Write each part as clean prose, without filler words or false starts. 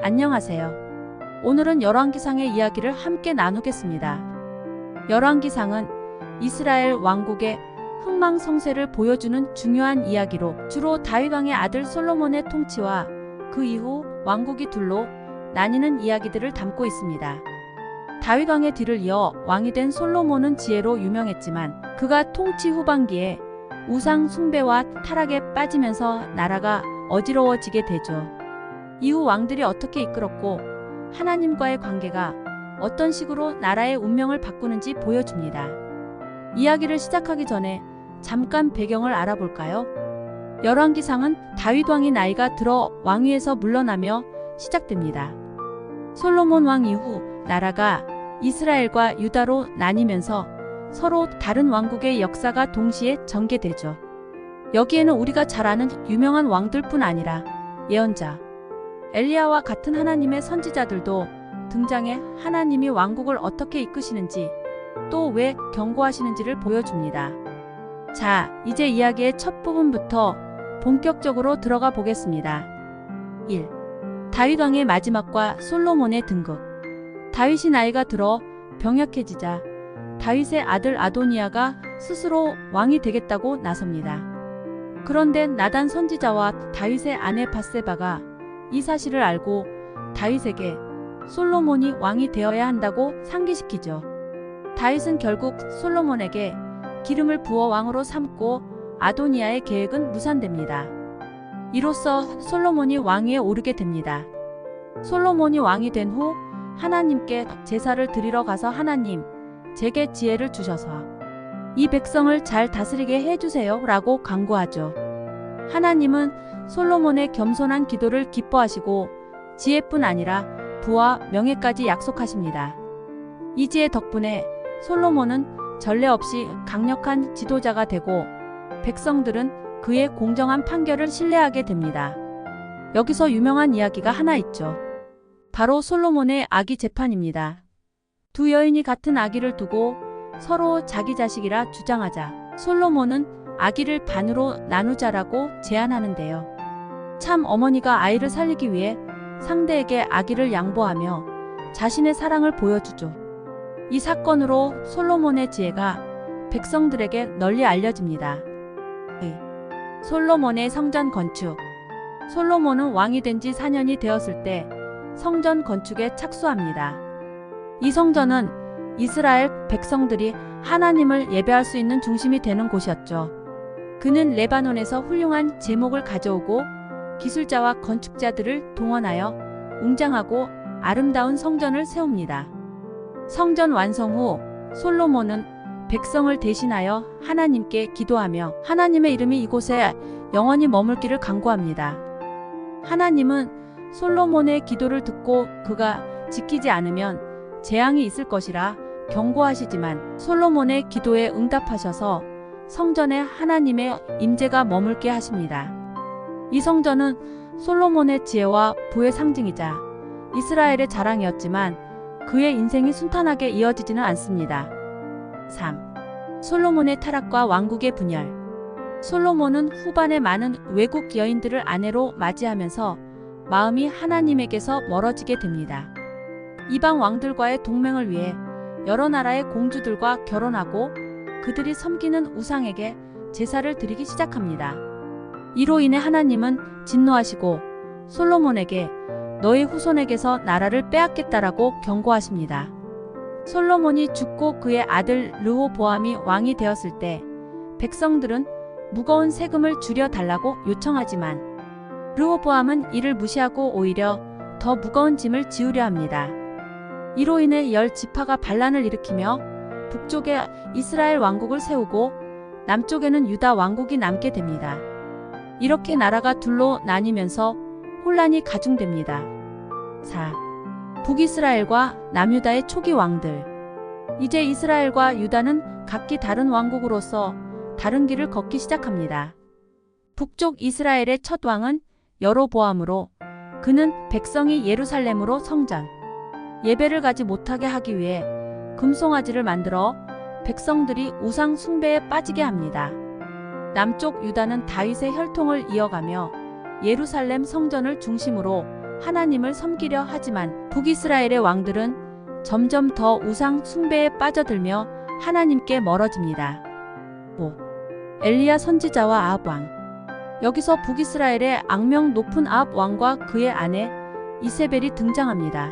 안녕하세요. 오늘은 열왕기상의 이야기를 함께 나누겠습니다. 열왕기상은 이스라엘 왕국의 흥망성쇠를 보여주는 중요한 이야기로 주로 다윗왕의 아들 솔로몬의 통치와 그 이후 왕국이 둘로 나뉘는 이야기들을 담고 있습니다. 다윗왕의 뒤를 이어 왕이 된 솔로몬은 지혜로 유명했지만 그가 통치 후반기에 우상 숭배와 타락에 빠지면서 나라가 어지러워지게 되죠. 이후 왕들이 어떻게 이끌었고 하나님과의 관계가 어떤 식으로 나라의 운명을 바꾸는지 보여줍니다. 이야기를 시작하기 전에 잠깐 배경을 알아볼까요? 열왕기상은 다윗 왕이 나이가 들어 왕위에서 물러나며 시작됩니다. 솔로몬 왕 이후 나라가 이스라엘과 유다로 나뉘면서 서로 다른 왕국의 역사가 동시에 전개되죠. 여기에는 우리가 잘 아는 유명한 왕들뿐 아니라 예언자 엘리야와 같은 하나님의 선지자들도 등장해 하나님이 왕국을 어떻게 이끄시는지 또 왜 경고하시는지를 보여줍니다. 자, 이제 이야기의 첫 부분부터 본격적으로 들어가 보겠습니다. 1. 다윗 왕의 마지막과 솔로몬의 등극. 다윗이 나이가 들어 병약해지자 다윗의 아들 아도니아가 스스로 왕이 되겠다고 나섭니다. 그런데 나단 선지자와 다윗의 아내 밧세바가 이 사실을 알고 다윗에게 솔로몬이 왕이 되어야 한다고 상기시키죠. 다윗은 결국 솔로몬에게 기름을 부어 왕으로 삼고 아도니아의 계획은 무산됩니다. 이로써 솔로몬이 왕위에 오르게 됩니다. 솔로몬이 왕이 된 후 하나님께 제사를 드리러 가서 하나님, 제게 지혜를 주셔서 이 백성을 잘 다스리게 해주세요 라고 간구하죠. 하나님은 솔로몬의 겸손한 기도를 기뻐하시고 지혜뿐 아니라 부와 명예까지 약속하십니다. 이 지혜 덕분에 솔로몬은 전례 없이 강력한 지도자가 되고 백성들은 그의 공정한 판결을 신뢰하게 됩니다. 여기서 유명한 이야기가 하나 있죠. 바로 솔로몬의 아기 재판입니다. 두 여인이 같은 아기를 두고 서로 자기 자식이라 주장하자 솔로몬은 아기를 반으로 나누자라고 제안하는데요. 참 어머니가 아이를 살리기 위해 상대에게 아기를 양보하며 자신의 사랑을 보여주죠. 이 사건으로 솔로몬의 지혜가 백성들에게 널리 알려집니다. 솔로몬의 성전 건축. 솔로몬은 왕이 된 지 4년이 되었을 때 성전 건축에 착수합니다. 이 성전은 이스라엘 백성들이 하나님을 예배할 수 있는 중심이 되는 곳이었죠. 그는 레바논에서 훌륭한 제목을 가져오고 기술자와 건축자들을 동원하여 웅장하고 아름다운 성전을 세웁니다. 성전 완성 후 솔로몬은 백성을 대신하여 하나님께 기도하며 하나님의 이름이 이곳에 영원히 머물기를 간구합니다. 하나님은 솔로몬의 기도를 듣고 그가 지키지 않으면 재앙이 있을 것이라 경고하시지만 솔로몬의 기도에 응답하셔서 성전에 하나님의 임재가 머물게 하십니다. 이 성전은 솔로몬의 지혜와 부의 상징이자 이스라엘의 자랑이었지만 그의 인생이 순탄하게 이어지지는 않습니다. 3. 솔로몬의 타락과 왕국의 분열. 솔로몬은 후반에 많은 외국 여인들을 아내로 맞이하면서 마음이 하나님에게서 멀어지게 됩니다. 이방 왕들과의 동맹을 위해 여러 나라의 공주들과 결혼하고 그들이 섬기는 우상에게 제사를 드리기 시작합니다. 이로 인해 하나님은 진노하시고 솔로몬에게 너의 후손에게서 나라를 빼앗겠다라고 경고하십니다. 솔로몬이 죽고 그의 아들 르호보암이 왕이 되었을 때 백성들은 무거운 세금을 줄여달라고 요청하지만 르호보암은 이를 무시하고 오히려 더 무거운 짐을 지우려 합니다. 이로 인해 10지파가 반란을 일으키며 북쪽에 이스라엘 왕국을 세우고 남쪽에는 유다 왕국이 남게 됩니다. 이렇게 나라가 둘로 나뉘면서 혼란이 가중됩니다. 4. 북이스라엘과 남유다의 초기 왕들. 이제 이스라엘과 유다는 각기 다른 왕국으로서 다른 길을 걷기 시작합니다. 북쪽 이스라엘의 첫 왕은 여로보암으로 그는 백성이 예루살렘으로 성전, 예배를 가지 못하게 하기 위해 금송아지를 만들어 백성들이 우상 숭배에 빠지게 합니다. 남쪽 유다는 다윗의 혈통을 이어가며 예루살렘 성전을 중심으로 하나님을 섬기려 하지만 북이스라엘의 왕들은 점점 더 우상 숭배에 빠져들며 하나님께 멀어집니다. 5. 엘리야 선지자와 아합 왕. 여기서 북이스라엘의 악명 높은 아합 왕과 그의 아내 이세벨이 등장합니다.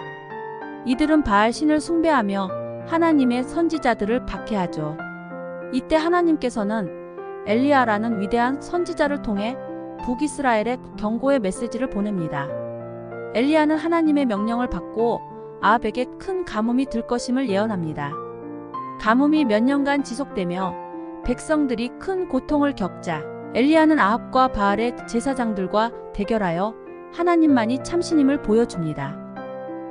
이들은 바알 신을 숭배하며 하나님의 선지자들을 박해하죠. 이때 하나님께서는 엘리야라는 위대한 선지자를 통해 북이스라엘에 경고의 메시지를 보냅니다. 엘리야는 하나님의 명령을 받고 아합에게 큰 가뭄이 들 것임을 예언합니다. 가뭄이 몇 년간 지속되며 백성들이 큰 고통을 겪자 엘리야는 아합과 바알의 제사장들과 대결하여 하나님만이 참신임을 보여줍니다.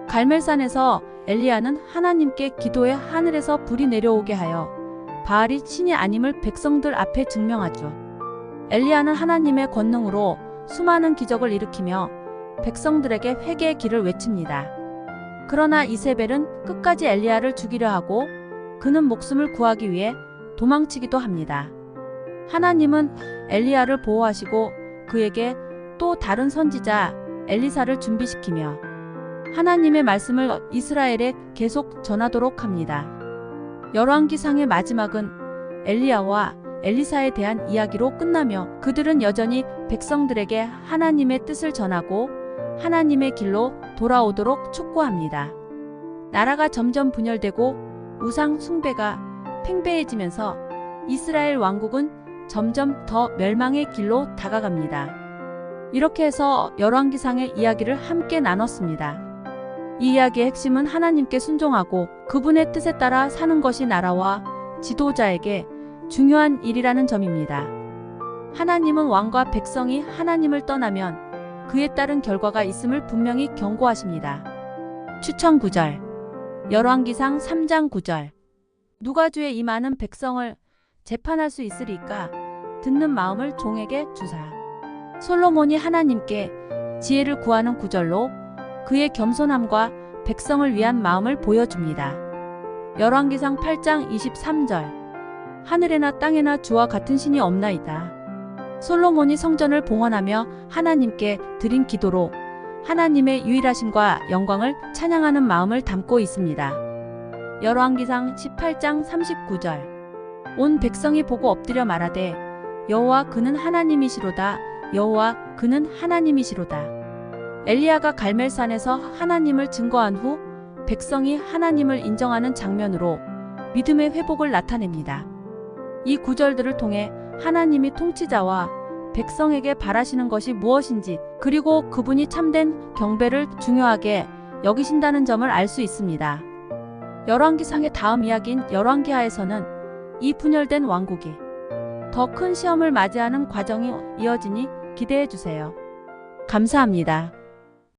갈멜산에서 엘리야는 하나님께 기도해 하늘에서 불이 내려오게 하여 바알이 신이 아님을 백성들 앞에 증명하죠. 엘리야는 하나님의 권능으로 수많은 기적을 일으키며 백성들에게 회개의 길을 외칩니다. 그러나 이세벨은 끝까지 엘리야를 죽이려 하고 그는 목숨을 구하기 위해 도망치기도 합니다. 하나님은 엘리야를 보호하시고 그에게 또 다른 선지자 엘리사를 준비시키며 하나님의 말씀을 이스라엘에 계속 전하도록 합니다. 열왕기상의 마지막은 엘리야와 엘리사에 대한 이야기로 끝나며 그들은 여전히 백성들에게 하나님의 뜻을 전하고 하나님의 길로 돌아오도록 촉구합니다. 나라가 점점 분열되고 우상 숭배가 팽배해지면서 이스라엘 왕국은 점점 더 멸망의 길로 다가갑니다. 이렇게 해서 열왕기상의 이야기를 함께 나눴습니다. 이 이야기의 핵심은 하나님께 순종하고 그분의 뜻에 따라 사는 것이 나라와 지도자에게 중요한 일이라는 점입니다. 하나님은 왕과 백성이 하나님을 떠나면 그에 따른 결과가 있음을 분명히 경고하십니다. 추천 구절. 열왕기상 3장 9절. 누가 주의 이 많은 백성을 재판할 수 있으리까? 듣는 마음을 종에게 주사. 솔로몬이 하나님께 지혜를 구하는 구절로 그의 겸손함과 백성을 위한 마음을 보여줍니다. 열왕기상 8장 23절. 하늘에나 땅에나 주와 같은 신이 없나이다. 솔로몬이 성전을 봉헌하며 하나님께 드린 기도로 하나님의 유일하심과 영광을 찬양하는 마음을 담고 있습니다. 열왕기상 18장 39절. 온 백성이 보고 엎드려 말하되 여호와 그는 하나님이시로다. 여호와 그는 하나님이시로다. 엘리야가 갈멜산에서 하나님을 증거한 후 백성이 하나님을 인정하는 장면으로 믿음의 회복을 나타냅니다. 이 구절들을 통해 하나님이 통치자와 백성에게 바라시는 것이 무엇인지 그리고 그분이 참된 경배를 중요하게 여기신다는 점을 알 수 있습니다. 열왕기상의 다음 이야기인 열왕기하에서는 이 분열된 왕국이 더 큰 시험을 맞이하는 과정이 이어지니 기대해 주세요. 감사합니다.